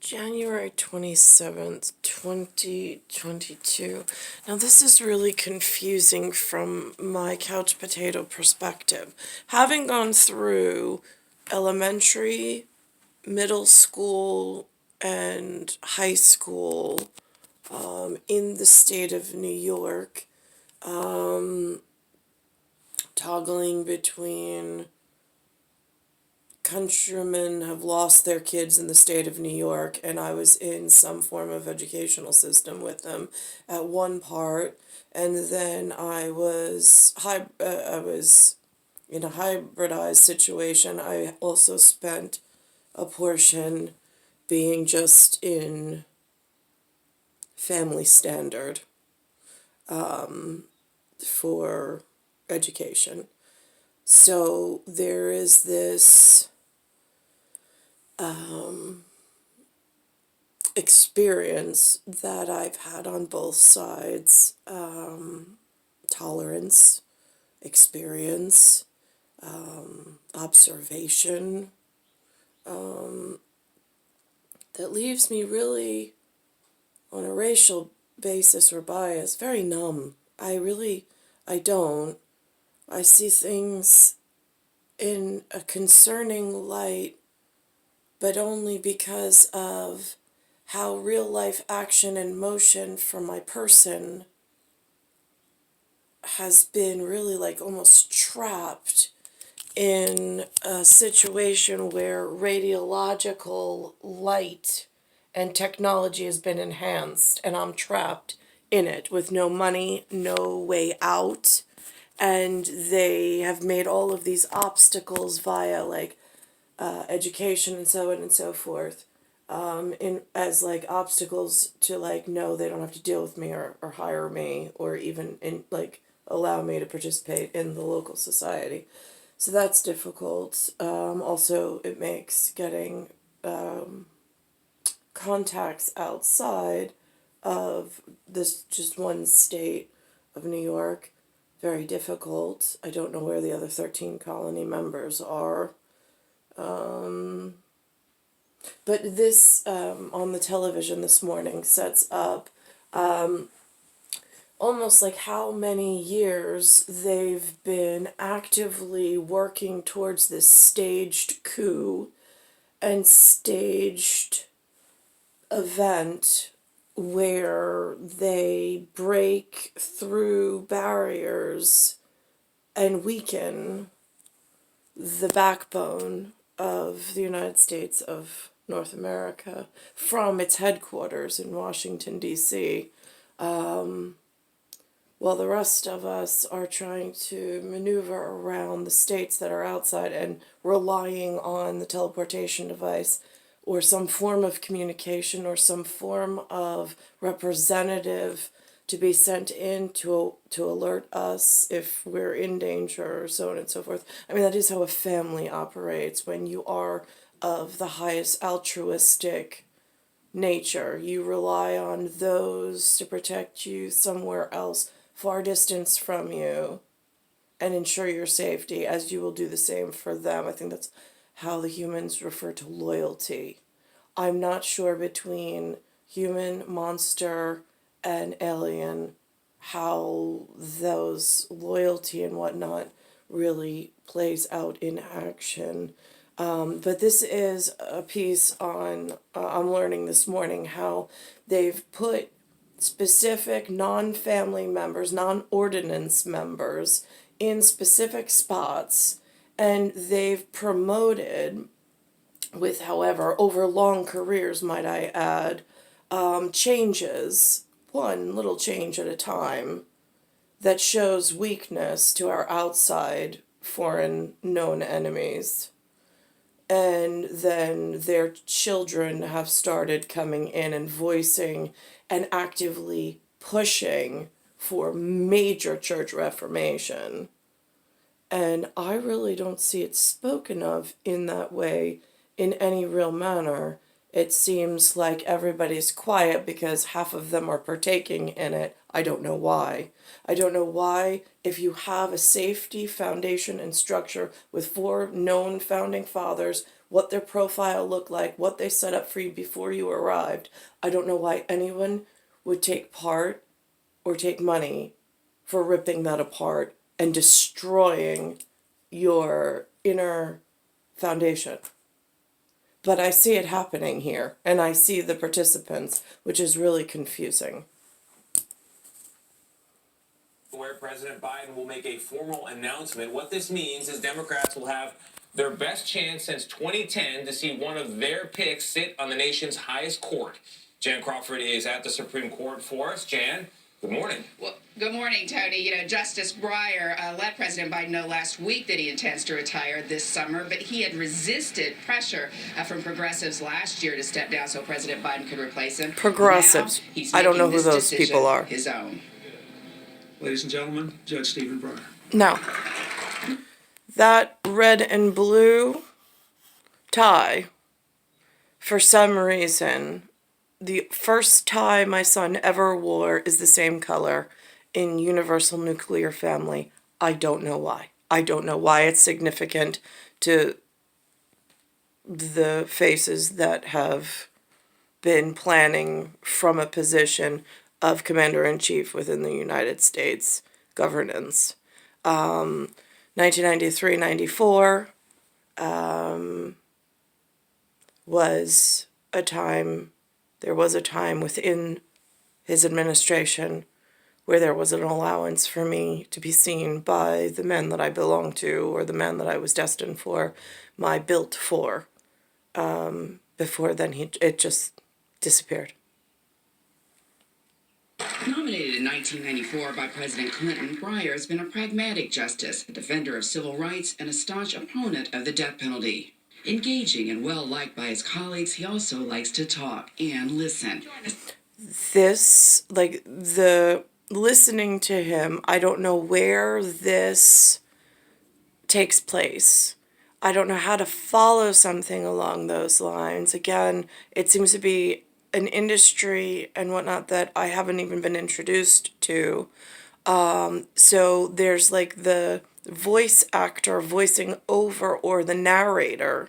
January 27th, 2022. Now, this is really confusing from my couch potato perspective. Having gone through elementary, middle school, and high school in the state of New York, toggling between countrymen have lost their kids in the state of New York, and I was in some form of educational system with them at one part, and then I was in a hybridized situation. I also spent a portion being just in family standard for education. So there is this experience that I've had on both sides, tolerance, experience, observation, that leaves me really, on a racial basis or bias, very numb. I don't. I see things in a concerning light, but only because of how real life action and motion for my person has been really like almost trapped in a situation where radiological light and technology has been enhanced, and I'm trapped in it with no money, no way out. And they have made all of these obstacles via like education and so on and so forth, in as like obstacles to like no, they don't have to deal with me or hire me or even in like allow me to participate in the local society. So that's difficult. Also, it makes getting contacts outside of this just one state of New York very difficult. I don't know where the other 13 colony members are. But this, on the television this morning, sets up almost like how many years they've been actively working towards this staged coup and staged event where they break through barriers and weaken the backbone of the United States of North America from its headquarters in Washington, D.C., while the rest of us are trying to maneuver around the states that are outside and relying on the teleportation device or some form of communication or some form of representative to be sent in to alert us if we're in danger or so on and so forth. I mean, that is how a family operates when you are of the highest altruistic nature. You rely on those to protect you somewhere else, far distance from you, and ensure your safety, as you will do the same for them. I think that's how the humans refer to loyalty. I'm not sure between human, monster, and alien how those loyalty and whatnot really plays out in action. But this is a piece on, I'm learning this morning how they've put specific non-family members, non-ordinance members in specific spots, and they've promoted with, however, over long careers, might I add, changes, one little change at a time, that shows weakness to our outside foreign known enemies. And then their children have started coming in and voicing and actively pushing for major church reformation. And I really don't see it spoken of in that way in any real manner it seems like everybody's quiet because half of them are partaking in it. I don't know why. I don't know why, if you have a safety foundation and structure with 4 known founding fathers, what their profile looked like, what they set up for you before you arrived, I don't know why anyone would take part or take money for ripping that apart and destroying your inner foundation. But I see it happening here, and I see the participants, which is really confusing. Where President Biden will make a formal announcement. What this means is Democrats will have their best chance since 2010 to see one of their picks sit on the nation's highest court. Jan Crawford is at the Supreme Court for us. Jan, good morning. Well, good morning, Tony. You know, Justice Breyer let President Biden know last week that he intends to retire this summer, but he had resisted pressure from progressives last year to step down so President Biden could replace him. Progressives. Now, he's I don't know making who this those decision people are. his own. Ladies and gentlemen, Judge Stephen Breyer. Now, that red and blue tie, for some reason, the first tie my son ever wore is the same color in Universal Nuclear Family. I don't know why. I don't know why it's significant to the faces that have been planning from a position of Commander-in-Chief within the United States governance. 1993-94 was a time, there was a time within his administration where there was an allowance for me to be seen by the men that I belonged to or the men that I was destined for, my built for. Before then, it just disappeared. Nominated in 1994 by President Clinton, Breyer has been a pragmatic justice, a defender of civil rights, and a staunch opponent of the death penalty. Engaging and well-liked by his colleagues, he also likes to talk and listen. This, like, the listening to him, I don't know where this takes place. I don't know how to follow something along those lines. Again, it seems to be an industry and whatnot that I haven't even been introduced to. So there's like the voice actor voicing over or the narrator,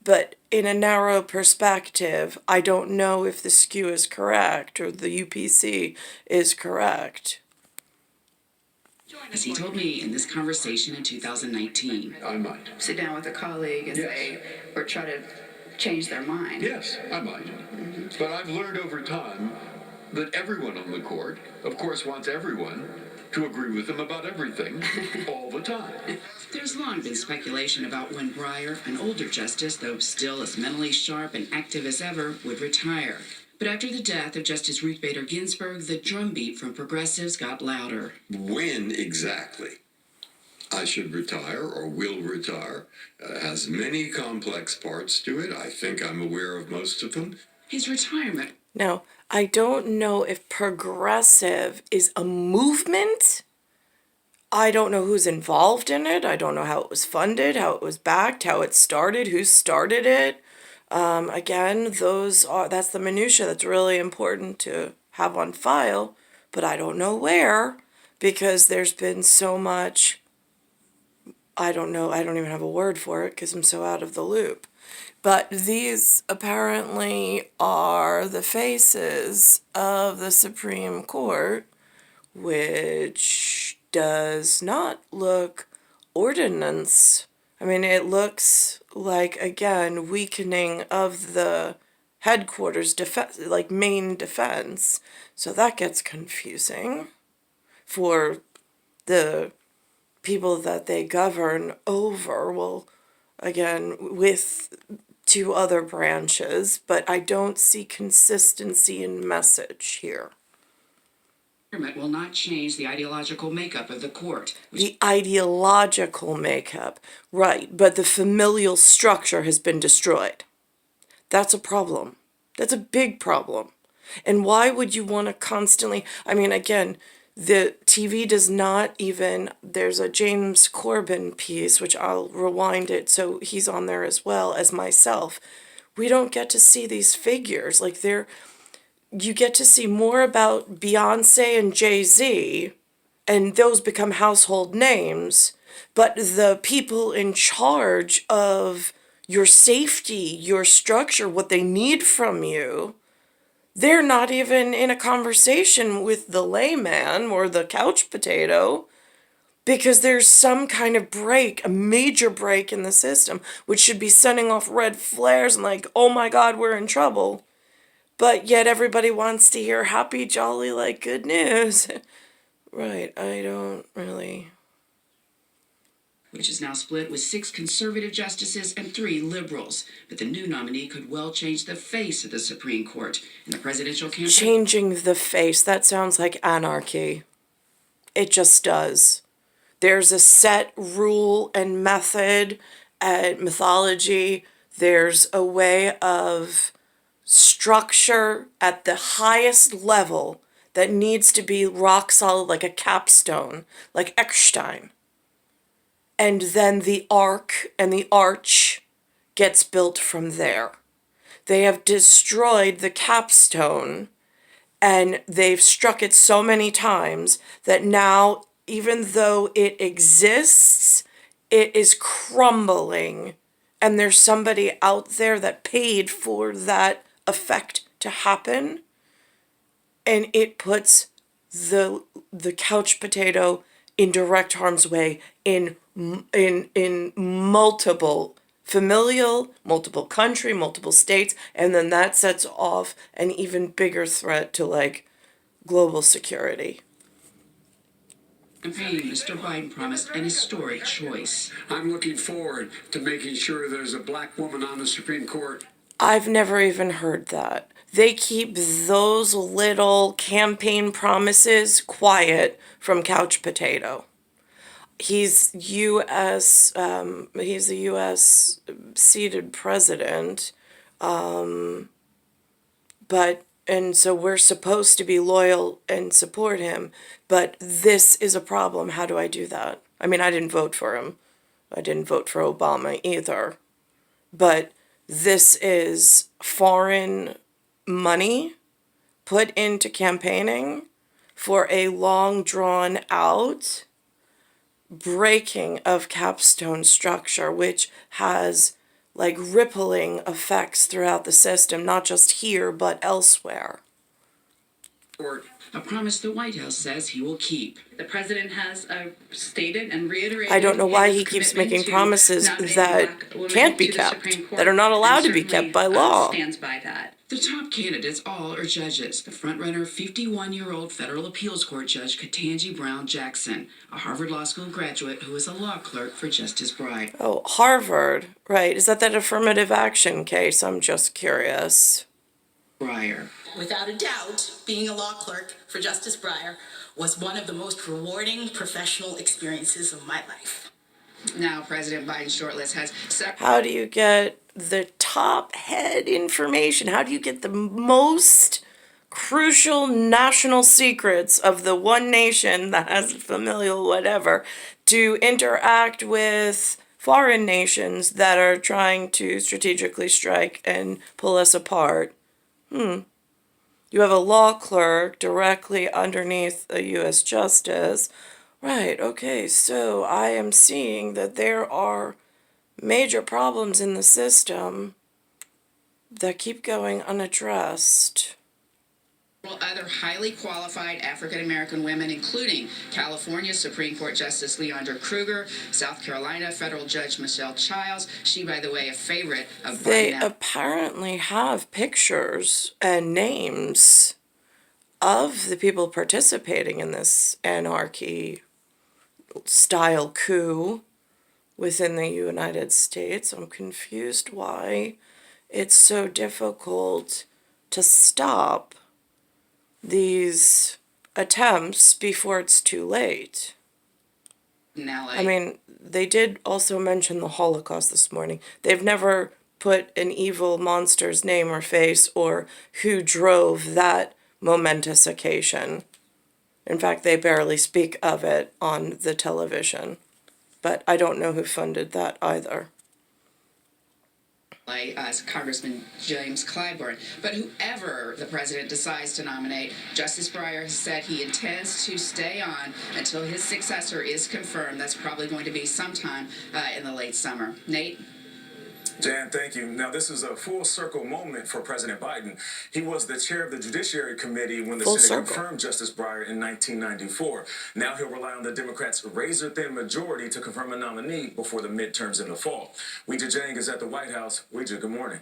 but in a narrow perspective, I don't know if the skew is correct or the UPC is correct. As he told me in this conversation in 2019. I might. Sit down with a colleague and say, or try to change their mind. Yes, I might. But I've learned over time that everyone on the court, of course, wants everyone to agree with them about everything all the time. There's long been speculation about when Breyer, an older justice, though still as mentally sharp and active as ever, would retire. But after the death of Justice Ruth Bader Ginsburg, the drumbeat from progressives got louder. When exactly I should retire or will retire has many complex parts to it. I think I'm aware of most of them. His retirement. Now, I don't know if progressive is a movement. I don't know who's involved in it. I don't know how it was funded, how it was backed, how it started, who started it. Again, that's the minutia that's really important to have on file, but I don't know where, because there's been so much, I don't know, I don't even have a word for it because I'm so out of the loop. But these apparently are the faces of the Supreme Court, which does not look ordinance. I mean, it looks like, again, weakening of the headquarters defense, like main defense. So that gets confusing for the people that they govern over. Well, again, with 2 other branches, but I don't see consistency in message here. Will not change the ideological makeup of the court. The ideological makeup, right, but the familial structure has been destroyed. That's a problem. That's a big problem. And why would you want to constantly, I mean, again, the TV does not even, there's a James Corbin piece, which I'll rewind it so he's on there as well as myself, we don't get to see these figures. Like you get to see more about Beyonce and Jay-Z, and those become household names, but the people in charge of your safety, your structure, what they need from you, they're not even in a conversation with the layman or the couch potato, because there's some kind of break, a major break in the system, which should be sending off red flares and like, oh my God, we're in trouble. But yet everybody wants to hear happy, jolly, like good news. Right, I don't really. Which is now split with 6 conservative justices and 3 liberals. But the new nominee could well change the face of the Supreme Court. In the presidential campaign, Changing the face, that sounds like anarchy. It just does. There's a set rule and method and mythology. There's a way of structure at the highest level that needs to be rock solid, like a capstone, like Eckstein. And then the arc and the arch gets built from there. They have destroyed the capstone, and they've struck it so many times that now, even though it exists, it is crumbling. And there's somebody out there that paid for that effect to happen. And it puts the couch potato in direct harm's way in multiple familial, multiple country, multiple states, and then that sets off an even bigger threat to like global security. Mr. Biden promised an historic choice. I'm looking forward to making sure there's a black woman on the Supreme Court. I've never even heard that. They keep those little campaign promises quiet from Couch Potato. He's the U.S. seated president, and so we're supposed to be loyal and support him, but this is a problem. How do I do that? I mean, I didn't vote for him. I didn't vote for Obama either, but this is foreign money put into campaigning for a long drawn out breaking of capstone structure, which has like rippling effects throughout the system, not just here but elsewhere. A promise the White House says he will keep. The president has stated and reiterated. I don't know why his he keeps commitment making to promises nominating that black women can't be to the kept, Supreme Court, that are not allowed and to be certainly, kept by law. Stands by that. The top candidates all are judges. The frontrunner, 51-year-old federal appeals court judge Ketanji Brown Jackson, a Harvard Law School graduate who is a law clerk for Justice Breyer. Oh, Harvard, right. Is that affirmative action case? I'm just curious. Without a doubt, being a law clerk for Justice Breyer was one of the most rewarding professional experiences of my life. Now, President Biden's shortlist has... How do you get the top head information? How do you get the most crucial national secrets of the one nation that has familial whatever to interact with foreign nations that are trying to strategically strike and pull us apart? You have a law clerk directly underneath a U.S. justice. Right, okay, so I am seeing that there are major problems in the system that keep going unaddressed. Other highly qualified African-American women, including California Supreme Court Justice Leondra Kruger, South Carolina Federal Judge Michelle Childs. She, by the way, a favorite of Biden. They apparently have pictures and names of the people participating in this anarchy-style coup within the United States. I'm confused why it's so difficult to stop these attempts before it's too late. I mean, they did also mention the Holocaust this morning. They've never put an evil monster's name or face or who drove that momentous occasion. In fact, they barely speak of it on the television. But I don't know who funded that either. Congressman James Clyburn. But whoever the president decides to nominate, Justice Breyer has said he intends to stay on until his successor is confirmed. That's probably going to be sometime in the late summer. Nate? Jan, thank you. Now, this is a full circle moment for President Biden. He was the chair of the Judiciary Committee when the Senate confirmed Justice Breyer in 1994. Now he'll rely on the Democrats' razor-thin majority to confirm a nominee before the midterms in the fall. Weijia Jiang is at the White House. Weijia, good morning.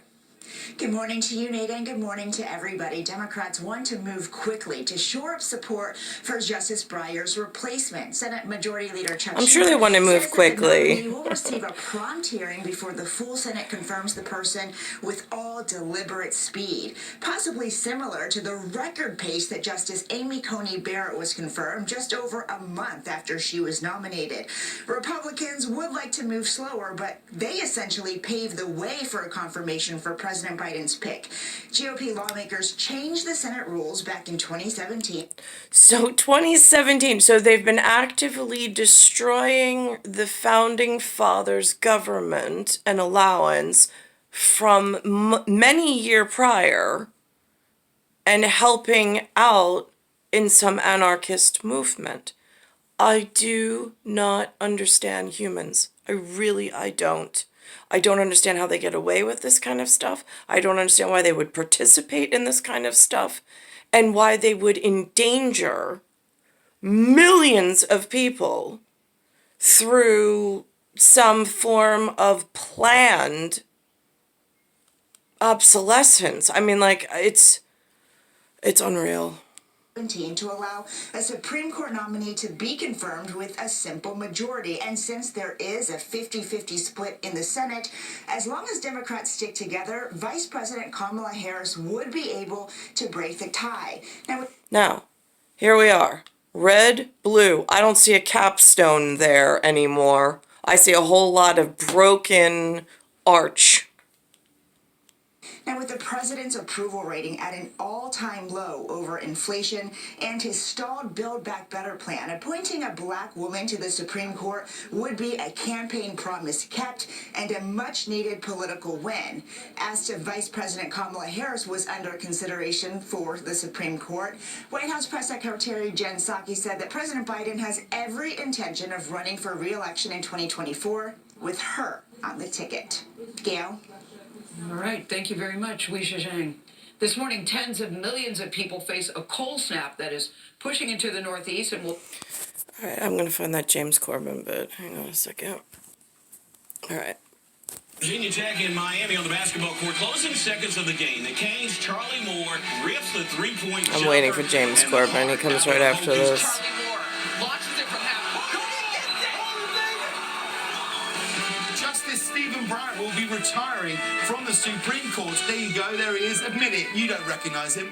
Good morning to you, Nate, and good morning to everybody. Democrats want to move quickly to shore up support for Justice Breyer's replacement. Senate Majority Leader Chuck I'm sure they want to move quickly. He will receive a prompt hearing before the full Senate confirms the person with all deliberate speed, possibly similar to the record pace that Justice Amy Coney Barrett was confirmed just over a month after she was nominated. Republicans would like to move slower, but they essentially paved the way for a confirmation for President Biden's pick. GOP lawmakers changed the Senate rules back in 2017. So 2017, so they've been actively destroying the founding fathers' government and allowance from many years prior and helping out in some anarchist movement. I do not understand humans. I don't. I don't understand how they get away with this kind of stuff. I don't understand why they would participate in this kind of stuff and why they would endanger millions of people through some form of planned obsolescence. I mean, like, it's unreal. To allow a Supreme Court nominee to be confirmed with a simple majority. And since there is a 50-50 split in the Senate, as long as Democrats stick together, Vice President Kamala Harris would be able to break the tie. Now, here we are. Red, blue. I don't see a capstone there anymore. I see a whole lot of broken arch. Now, with the president's approval rating at an all-time low over inflation and his stalled Build Back Better plan, appointing a black woman to the Supreme Court would be a campaign promise kept and a much-needed political win. As to Vice President Kamala Harris was under consideration for the Supreme Court, White House Press Secretary Jen Psaki said that President Biden has every intention of running for re-election in 2024 with her on the ticket. Gail? All right, thank you very much, Weijia Jiang. This morning, tens of millions of people face a cold snap that is pushing into the Northeast and will... All right, I'm going to find that James Corbin bit. Hang on a second. All right. Virginia Tech in Miami on the basketball court. Closing seconds of the game. The Canes' Charlie Moore rips the three-point jumper. I'm waiting for James Corbin. He comes right after this. Stephen Breyer will be retiring from the Supreme Court. There you go, there he is. Admit it, you don't recognise him.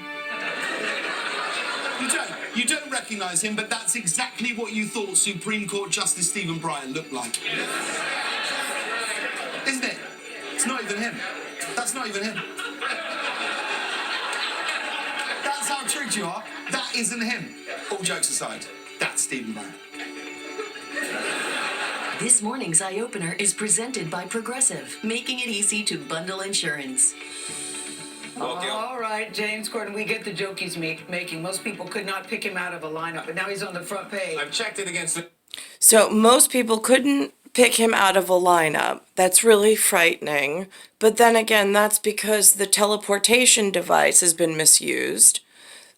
You don't recognise him, but that's exactly what you thought Supreme Court Justice Stephen Breyer looked like. Isn't it? It's not even him. That's not even him. That's how tricked you are. That isn't him. All jokes aside, that's Stephen Breyer. This morning's Eye Opener is presented by Progressive, making it easy to bundle insurance. All right, James Corden, we get the joke he's making. Most people could not pick him out of a lineup, but now he's on the front page. I've checked it against the... So most people couldn't pick him out of a lineup. That's really frightening. But then again, that's because the teleportation device has been misused.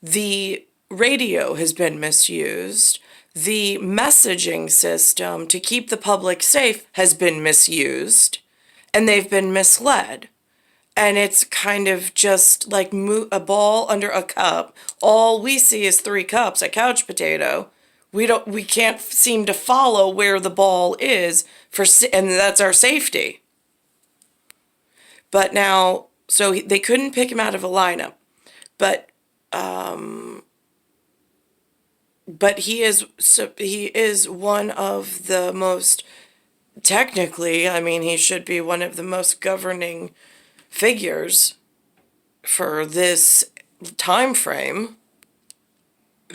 The radio has been misused. The messaging system to keep the public safe has been misused, and they've been misled. And it's kind of just like a ball under a cup. All we see is 3 cups, a couch potato. We can't seem to follow where the ball is and that's our safety. But now, so they couldn't pick him out of a lineup, but he is one of the most, technically, I mean, he should be one of the most governing figures for this time frame.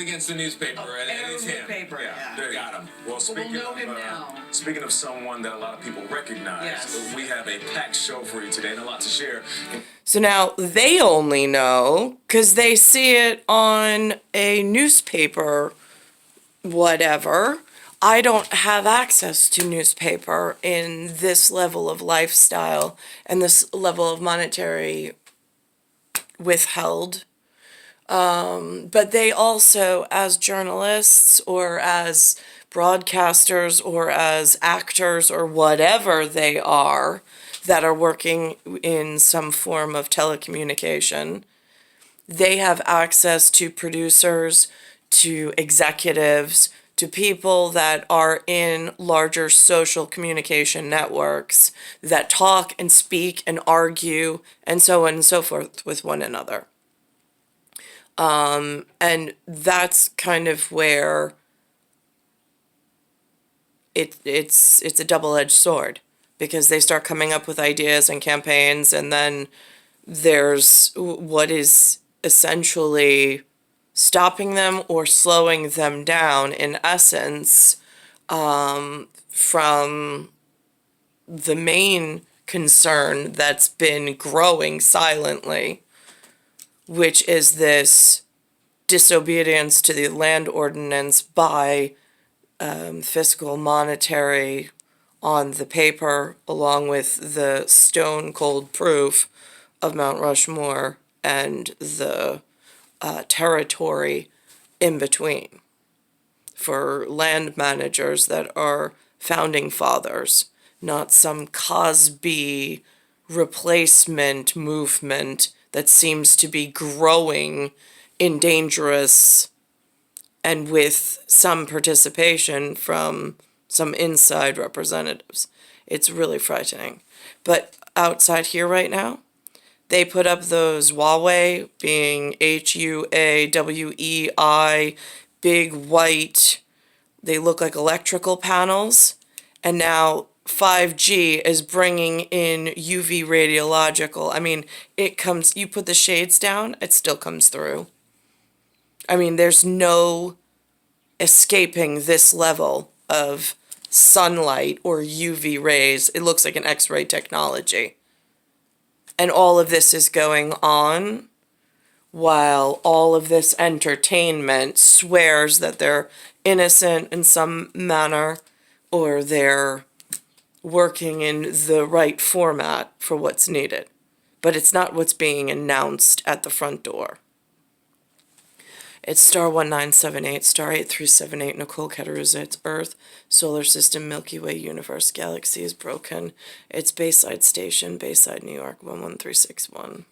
against the newspaper, and it's him. Paper. Yeah, there you got him. Well, speaking know of him now. speaking of someone that a lot of people recognize, Yes. we have a packed show for you today and a lot to share. So now they only know because they see it on a newspaper, whatever. I don't have access to newspaper in this level of lifestyle and this level of monetary withheld. But they also, as journalists or as broadcasters or as actors or whatever they are that are working in some form of telecommunication, they have access to producers, to executives, to people that are in larger social communication networks that talk and speak and argue and so on and so forth with one another. And that's kind of where it's a double-edged sword, because they start coming up with ideas and campaigns, and then there's what is essentially stopping them or slowing them down, in essence, from the main concern that's been growing silently, which is this disobedience to the land ordinance by fiscal monetary on the paper, along with the stone cold proof of Mount Rushmore and the territory in between for land managers that are founding fathers, not some Cosby replacement movement that seems to be growing in dangerous and with some participation from some inside representatives. It's really frightening. But outside here right now, they put up those Huawei, being Huawei, big white, they look like electrical panels, and now 5G is bringing in UV radiological. I mean, it comes, you put the shades down, it still comes through. I mean, there's no escaping this level of sunlight or UV rays. It looks like an X-ray technology. And all of this is going on while all of this entertainment swears that they're innocent in some manner, or they're working in the right format for what's needed. But it's not what's being announced at the front door. It's star 1978, star 8378, Nicole, Cattaruzza. It's Earth, Solar System, Milky Way, Universe, Galaxy is broken. It's Bayside Station, Bayside, New York, 11361.